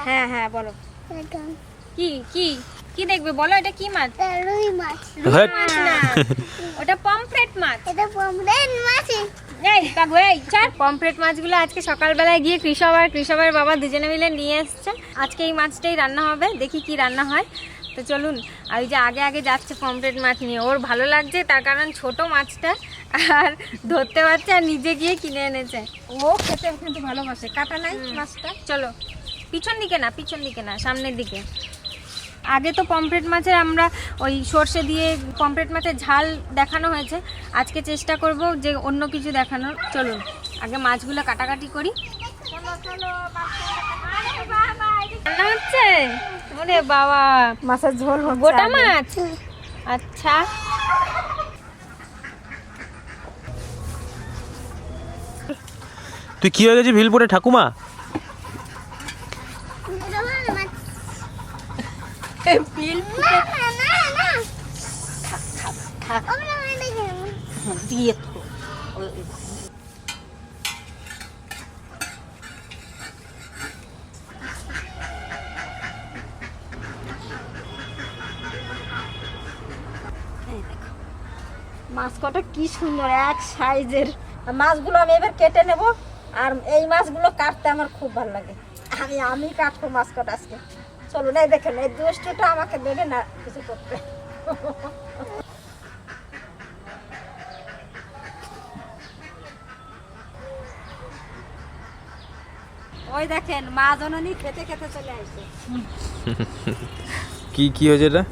হ্যাঁ হ্যাঁ বলো কি কি কি দেখবে বলো, এটা কি মাছ? রুই মাছ। রুই মাছ না, ওটা পমফ্রেট মাছ। এটা পমফ্রেট মাছ। এই কাকু এই চার পমফ্রেট মাছগুলো আজকে সকালবেলায় গিয়ে কৃষকের বাবা দুজনে মিলে নিয়ে এসছে। আজকে এই মাছটাই রান্না হবে, দেখি কি রান্না হয়। তো চলুন, আর ওই যে আগে আগে যাচ্ছে পমফ্রেট মাছ নিয়ে, ওর ভালো লাগছে তার কারণ ছোট মাছটা আর ধরতে পারছে আর নিজে গিয়ে কিনে এনেছে। ও খেতে কিন্তু ভালোবাসে, কাটা নাই মাছটা। চলো পিছন দিকে না সামনের দিকে। আগে তো পমফ্রেট মাছের আমরা ওই সর্ষে দিয়ে পমফ্রেট মাছের ঝাল দেখানো হয়েছে, আজকে চেষ্টা করব যে অন্য কিছু দেখানোর। চলুন আগে মাছগুলো কাটাকাটি করি। রান্না হচ্ছে, ওরে বাবা মাছের ঝোল গোটা মাছ। আচ্ছা তুই কি হয়ে গেছিস ভিলপুরে ঠাকুমা? দিয়ে মাছ কটা কি সুন্দর এক সাইজের। মাছগুলো আমি এবার কেটে নেব, আর এই মাছগুলো কাটতে আমার খুব ভালো লাগে। আমি কাটবো মাছ কটা আজকে। চলুন এই দেখেন, এই দুষ্টটা আমাকে দেবে না কিছু করতে। ওই দেখেন মা জননী খেতে খেতে চলে আসছে। কি কি হয়েছে এটা?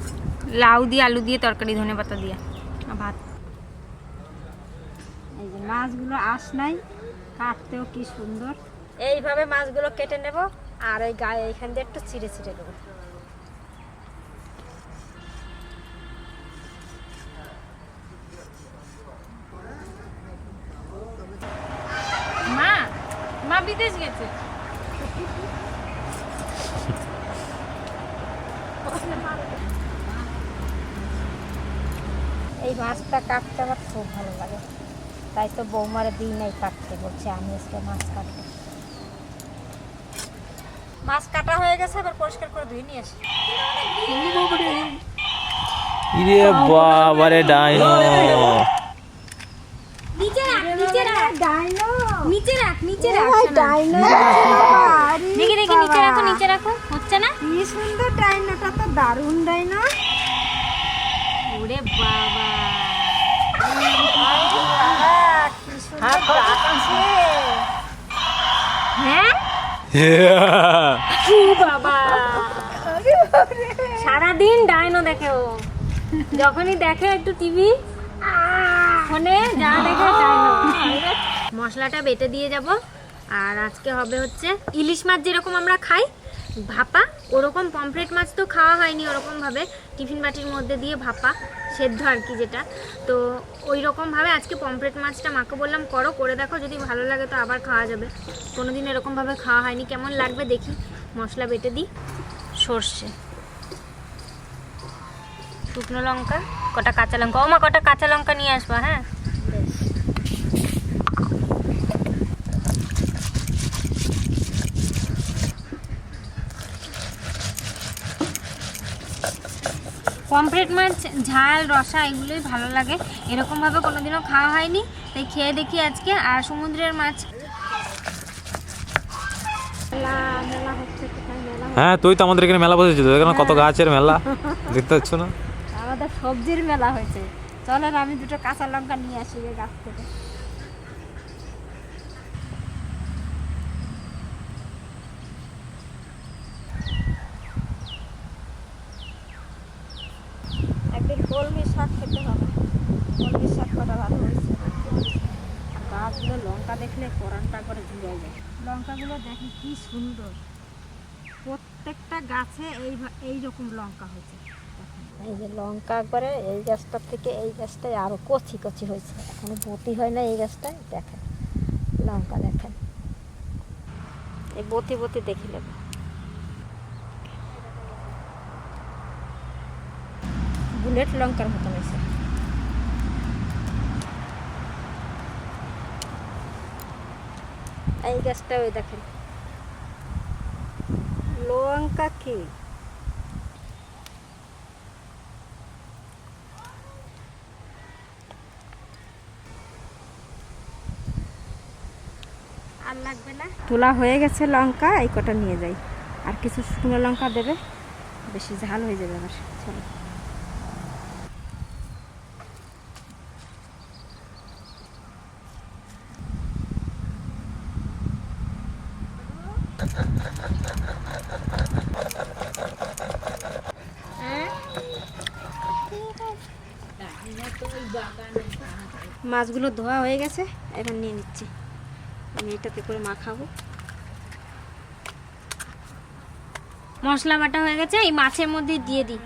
লাউ দিয়ে আলু দিয়ে তরকারি, ধনে পাতা দিয়ে ভাত। এই যে মাছগুলো আঁশ নাই, কাটতেও কি সুন্দর। এইভাবে মাছগুলো কেটে নেব, আর এই গায়ে এখান দিয়ে একটু ছিঁড়ে ছিঁড়ে দেবো। মা মা বিদেশ গেছে। এই মাছটা কাটতে আমার খুব ভালো লাগে, তাই তো বৌমারা দিই নাই কাটতে, বলছে আমি আজকে মাছ কাটবো। মাছ কাটা হয়ে গেছে, এবার পরিষ্কার করে ধুয়ে নিয়ে আসি। ইরে বাবারে ডাইনো! নিচে রাখ ডাইনো, নিচে রাখ ডাইনো। দেখি নিচে রাখো হচ্ছে না। কি সুন্দর ডাইনোটা, তো দারুণ ডাইনো। ওরে বাবা কি সুন্দর ডাকছে। হ্যাঁ বাবা, সারাদিন ডাইনো দেখে ও, যখনই দেখে একটু টিভি ফোনে যা দেখে ডাইনো। মশলাটা বেটে দিয়ে যাব, আর আজকে হবে হচ্ছে ইলিশ মাছ যেরকম আমরা খাই ভাপা, ওরকম পমফ্রেট মাছ তো খাওয়া হয়নি ওরকমভাবে, টিফিন বাটির মধ্যে দিয়ে ভাপা সেদ্ধ আর কি যেটা, তো ওই রকমভাবে আজকে পমফ্রেট মাছটা মাকে বললাম করে দেখো, যদি ভালো লাগে তো আবার খাওয়া যাবে। কোনোদিন এরকমভাবে খাওয়া হয়নি, কেমন লাগবে দেখি। মশলা বেটে দিই, সর্ষে, শুকনো লঙ্কা, কটা কাঁচা লঙ্কা, ও মা কটা কাঁচা লঙ্কা নিয়ে আসবা। হ্যাঁ পমফ্রেট মাছ ঝাল রসা এগুলোই ভালো লাগে, এরকমভাবে কোনোদিনও খাওয়া হয়নি, তাই খেয়ে দেখি আজকে। আর সমুদ্রের মাছ হ্যাঁ তুই তো আমাদের এখানে মেলা বসেছিস, এখানে কত গাছের মেলা দেখতে পাচ্ছ না? আমাদের সবজির মেলা হয়েছে। চলেন আমি দুটো কাঁচা লঙ্কা নিয়ে আসি গাছ থেকে। একদিন কলমি শাক খেতে হবে, কলমি শাক কটা ভালো হয়েছে। গাছগুলো লঙ্কা দেখলে কোরআনটা করে ঝুলে যায়। লঙ্কাগুলো দেখি কি সুন্দর, প্রত্যেকটা গাছে এই রকম লঙ্কা হয়েছে। এই যে লঙ্কা একবারে এই গাছটার থেকে এই গাছটায় আরো কচি কচি হয়েছে, এখনো বতি হয় না এই গাছটায়। দেখেন লঙ্কা, দেখেন এই বতি বতি দেখিলে বুলেট লঙ্কার মতন হয়েছে। এই গাছটা ওই দেখেন তা কি? আর লাগবে না। তোলা হয়ে গেছে লঙ্কা, এই কটা নিয়ে যাই। আর কিছু শুকনো লঙ্কা দেবে, বেশি ঝাল হয়ে যাবে আবার। চলো। মাছগুলো ধোয়া হয়ে গেছে, এবার নিয়ে নিচ্ছি। আমি এটাতে করে মাখাবো। মশলা বাটা হয়ে গেছে, এই মাছের মধ্যে দিয়ে দিই।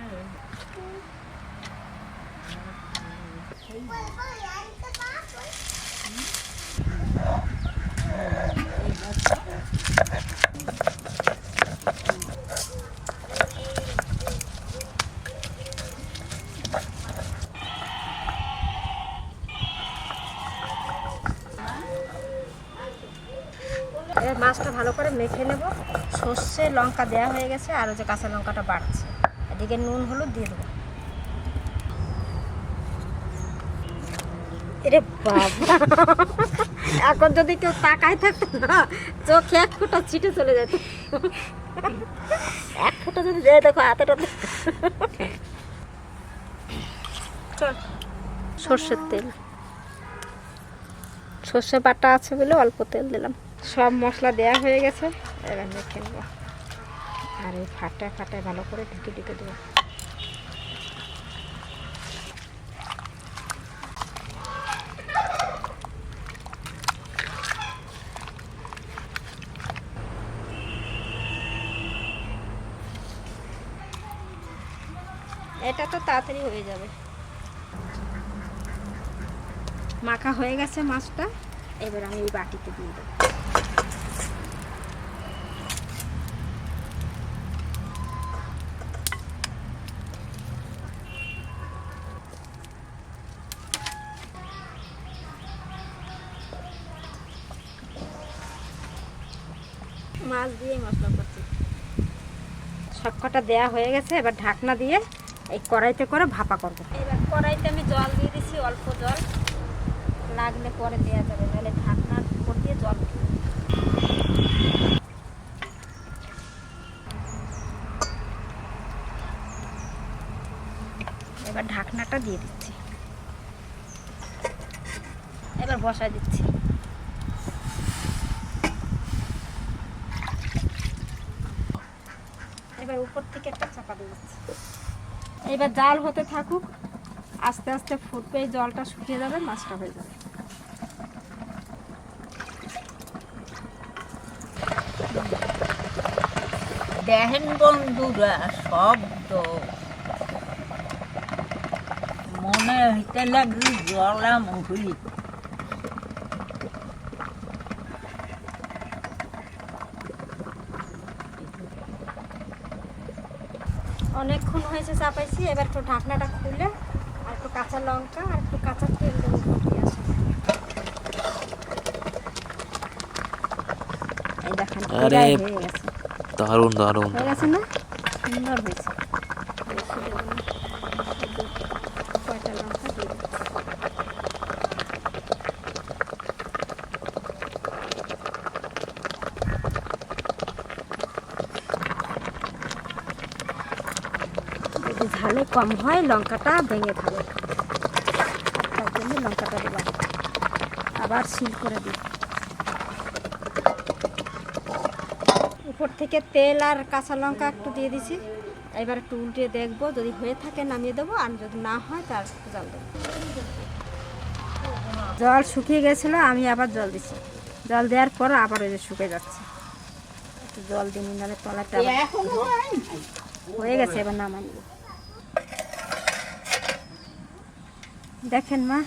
এবার মাছটা ভালো করে মেখে নেব। সর্ষে লঙ্কা দেওয়া হয়ে গেছে, আর ওই যে কাঁচা লঙ্কাটা বাড়ছে। এদিকে নুন হলুদ দিয়ে দেবো। এরে বাবা, এখন যদি কেউ তাকায় থাকতো না, চোখে এক ফোঁটা ছিটে চলে যেত। এক ফোঁটা যদি যায়, দেখো হাতেটা। চল, সর্ষের তেল, সর্ষে বাটা আছে বলে অল্প তেল দিলাম। সব মশলা দেওয়া হয়ে গেছে, এবার মেখে নেব। আর এই ফাটায় ফাটায় ভালো করে ঢুকে ঢুকে দেবো। এটা তো তাড়াতাড়ি হয়ে যাবে। মাখা হয়ে গেছে মাছটা, এবার আমি এই বাটিতে দিয়ে দেবো। মাছ দিয়ে মশলা করছি। সবকটা দেয়া হয়ে গেছে, এবার ঢাকনা দিয়ে এই কড়াইতে করে ভাপা করবো। এবার কড়াইতে আমি জল দিয়ে দিছি, অল্প জল, লাগলে পরে দেওয়া যাবে, নাহলে ঢাকনার উপর দিয়ে জল। এবার ঢাকনাটা দিয়ে দিচ্ছি, এবার বসায় দিচ্ছি। এবার উপর থেকে একটা চাপা দিয়ে দিচ্ছি। এবার জাল হতে থাকুক, আস্তে আস্তে ফুটবে, জলটা শুকিয়ে যাবে, মাছটা হয়ে যাবে। দেখেন বন্ধুরা, শব্দ মনে হইতে লাগবে জ্বালামুখী। অনেকক্ষণ হয়েছে চাপাইছি, এবার একটু ঢাকনাটা খুলে আর একটু কাঁচা লঙ্কা আর একটু কাঁচা তেল দেবো। এই দেখেন, আরে হয়ে গেছে। দারুণ দারুণ হয়ে গেছে না? সুন্দর হয়েছে। কয়টা লঙ্কা দিয়ে দিচ্ছি। যদি ঝালে কম হয়, লঙ্কাটা ভেঙে খাবে, তার জন্য লঙ্কাটা দিলাম। আবার সিল করে দিই। উপর থেকে তেল আর কাঁচা লঙ্কা একটু দিয়ে দিছি। এবার একটু উল্টে দেখবো, যদি হয়ে থাকে নামিয়ে দেবো, আর যদি না হয় তার জল দেবো। জল শুকিয়ে গেছিলো, আমি আবার জল দিচ্ছি। জল দেওয়ার পর আবার ওই যে শুকিয়ে যাচ্ছে, একটু জল দিন, নাহলে তলাটা হয়ে গেছে। এবার নামাই নিব। দেখেন মা,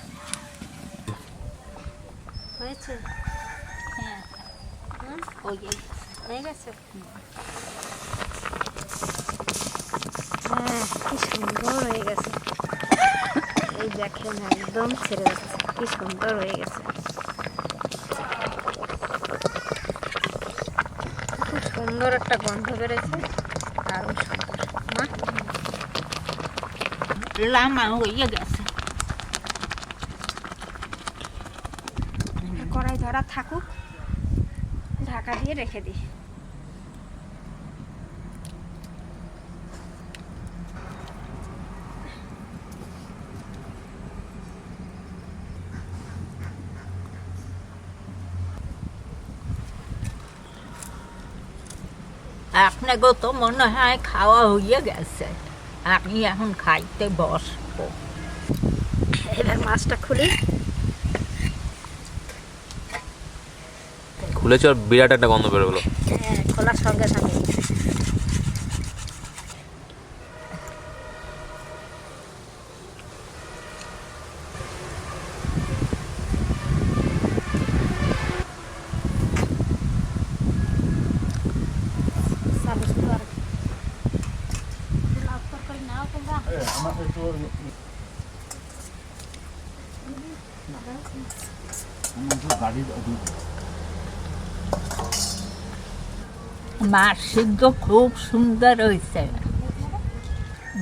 হয়েছে? হ্যাঁ, হয়ে গেছে। হ্যাঁ, কি সুন্দর হয়ে গেছে। এই দেখেন, একদম ছেড়ে যাচ্ছে, কি সুন্দর হয়ে গেছে। খুব সুন্দর একটা গন্ধ বেরোচ্ছে। দারুণ সুন্দর মা। লামা হয়ে গেছে। কড়াই ধরা থাকুক, ঢাকা দিয়ে রেখে দিই। আপনাকেও তো মনে হয় খাওয়া হয়ে গেছে, আমি এখন খাইতে বসবো। এবার মাছটা খুলি। খুলেছে আর বিরাট একটা গন্ধ বেরোলো। হ্যাঁ, খোলার সঙ্গে সঙ্গে মাছ সিদ্ধ খুব সুন্দর হয়েছে।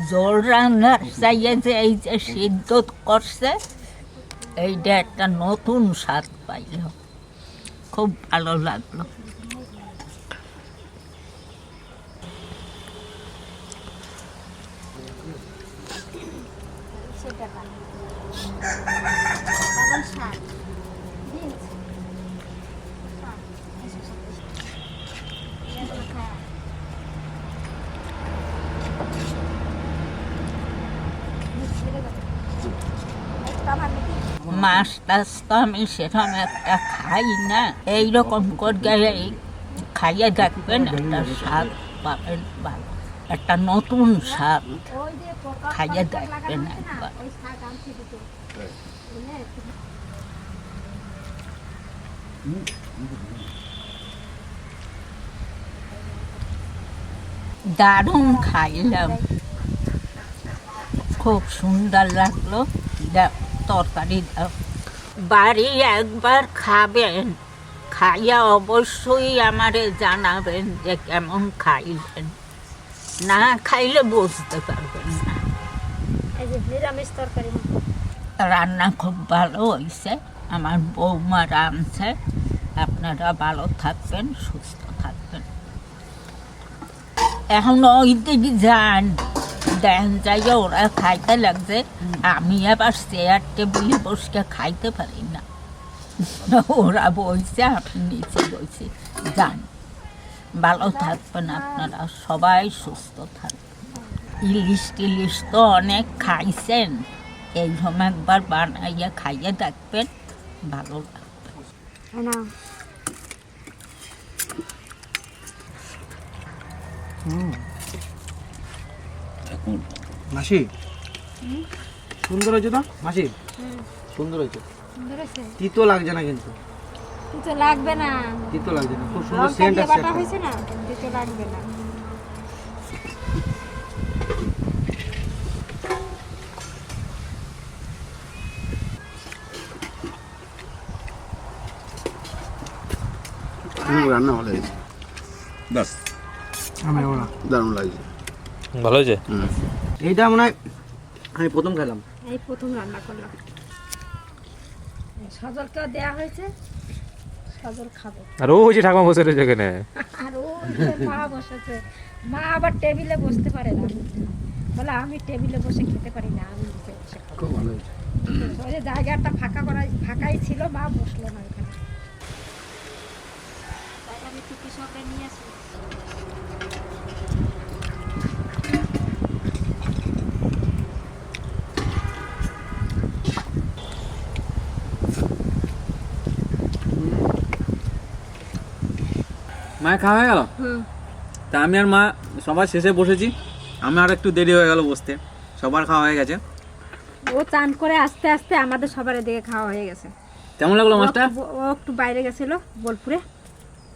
জোর রান্নার চাইয়ে যে এই যে সিদ্ধ করছে, এইটা একটা নতুন স্বাদ পাইল, খুব ভালো লাগলো। মাছ টাছ তো আমি সেরকম একটা খাই না, এইরকম করে খাইয়ে দেখবেন, একটা স্বাদ পাবেন ভালো, একটা নতুন স্বাদ খাইয়ে দেখবেন একবার। দারুণ খাইলাম, খুব সুন্দর লাগলো। তরকারি দাও, বাড়ি একবার খাবেন, খাইয়া অবশ্যই আমারে জানাবেন যে কেমন খাইলেন, না খাইলে বুঝতে পারবেন না। এই যে নিরামিষ তরকারি। রান্না খুব ভালো হয়েছে, আমার বৌমা রাঁধছে। আপনারা ভালো থাকবেন, সুস্থ থাকবেন। এখন ওই দিকে যান, দেন যাইয়া ওরা খাইতে লাগছে, আমি আবার চেয়ার টেবিলে বসে খাইতে পারি না। ওরা বইছে, আপনি নিচে বইছে, যান। ভালো থাকবেন আপনারা, সবাই সুস্থ থাকবেন। ইলিশ টিলিশ তো অনেক খাইছেন, এইরকম একবার বানাইয়া খাইয়ে দেখবেন, ভালো লাগবে। মাসি সুন্দর হয়েছে তো মাসি, সুন্দর হয়েছে। তিতো লাগছে না কিন্তু, তিতো লাগবে না, তিতো লাগছে না, খুব সুন্দর সেন্ট আসছে। বাটা হয়েছে না, তিতো লাগবে না। রান্না ভালো হয়েছে, বাস দারুণ লাগছে। ভালো হয়েছে। এইটা মনে হয় আমি প্রথম খেলাম, এই প্রথম রান্না করলাম। সজলকেও দেওয়া হয়েছে, সজল খাবো। আর ও যে ঠাকুমা বসে রয়েছে এখানে, আর ও যে মা বসেছে, মা আবার টেবিলে বসতে পারে না, বলে আমি টেবিলে বসে খেতে পারি না, আমি নিচে বসে খাবো। খুব ভালো হয়েছে। ওই যে জায়গাটা ফাঁকাই ছিল, মা বসলো না ওখানে, তাই আমি টুকি সবরে নিয়ে আসি। মায়ের খাওয়া হয়ে গেল? তা আমি আর মা সবার শেষে বসেছি, আমি আর একটু দেরি হয়ে গেল বসতে, সবার খাওয়া হয়ে গেছে। ও চান করে আস্তে আস্তে আমাদের সবার এদিকে খাওয়া হয়ে গেছে। কেমন লাগলো মাছটা? ও একটু বাইরে গেছিল বোলপুরে।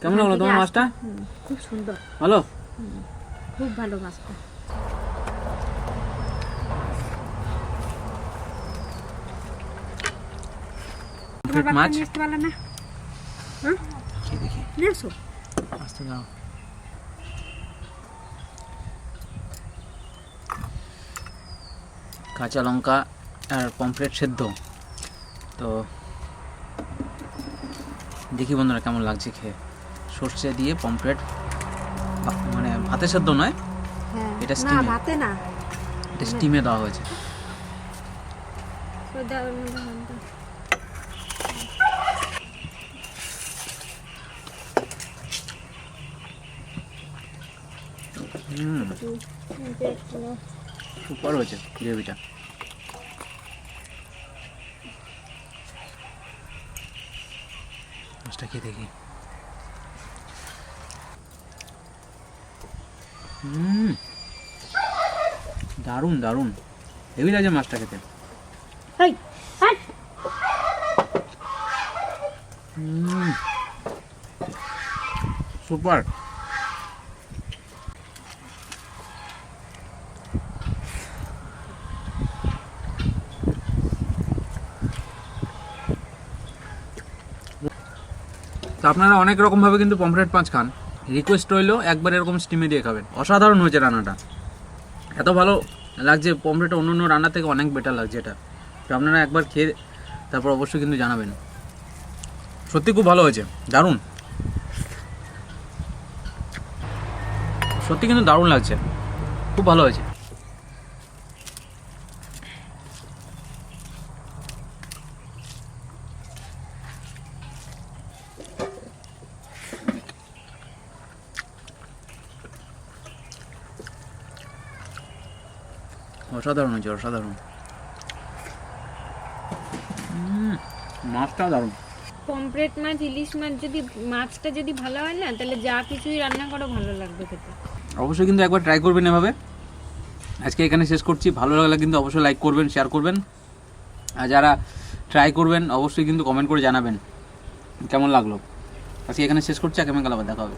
কেমন লাগলো তোমার মাছটা? খুব সুন্দর, ভালো, খুব ভালো মাছটা। মাছ আসতে পারলে না, হ্যাঁ নিয়ে আসো। কাঁচা লঙ্কা আর পমফ্রেট সেদ্ধ। তো দেখি বন্ধুরা কেমন লাগছে খেয়ে। সর্ষে দিয়ে পমফ্রেট, মানে ভাতে সেদ্ধ নয়, হ্যাঁ এটা না স্টিমে, ভাতে না, এটা স্টিমে দেওয়া হয়েছে। সুপার হয়েছে গ্রেভিটা। মাছটা খেয়ে দেখি। দারুণ দারুণ, হেভি লাগছে মাছটা খেতে। সুপার। তো আপনারা অনেক রকমভাবে কিন্তু পমফ্রেট মাছ খান, রিকোয়েস্ট রইলো একবার এরকম স্টিমে দিয়ে খাবেন। অসাধারণ হয়েছে রান্নাটা, এত ভালো লাগছে পমফ্রেটটা, অন্য অন্য রান্না থেকে অনেক বেটার লাগছে এটা। তো আপনারা একবার খেয়ে তারপর অবশ্যই কিন্তু জানাবেন। সত্যি খুব ভালো হয়েছে, দারুণ, সত্যি কিন্তু দারুণ লাগছে, খুব ভালো হয়েছে। অসাধারণ হয়েছে, অসাধারণ। মাছটা দারুণ। পমফ্রেট মাছ, ইলিশ মাছ, যদি মাছটা যদি ভালো হয় না, তাহলে যা কিছুই রান্না করো ভালো লাগবে খেতে। অবশ্যই কিন্তু একবার ট্রাই করবেন এভাবে। আজকে এখানে শেষ করছি, ভালো লাগলে কিন্তু অবশ্যই লাইক করবেন, শেয়ার করবেন, আর যারা ট্রাই করবেন অবশ্যই কিন্তু কমেন্ট করে জানাবেন কেমন লাগলো। আজকে এখানে শেষ করছি, আগামীকাল আবার দেখা হবে।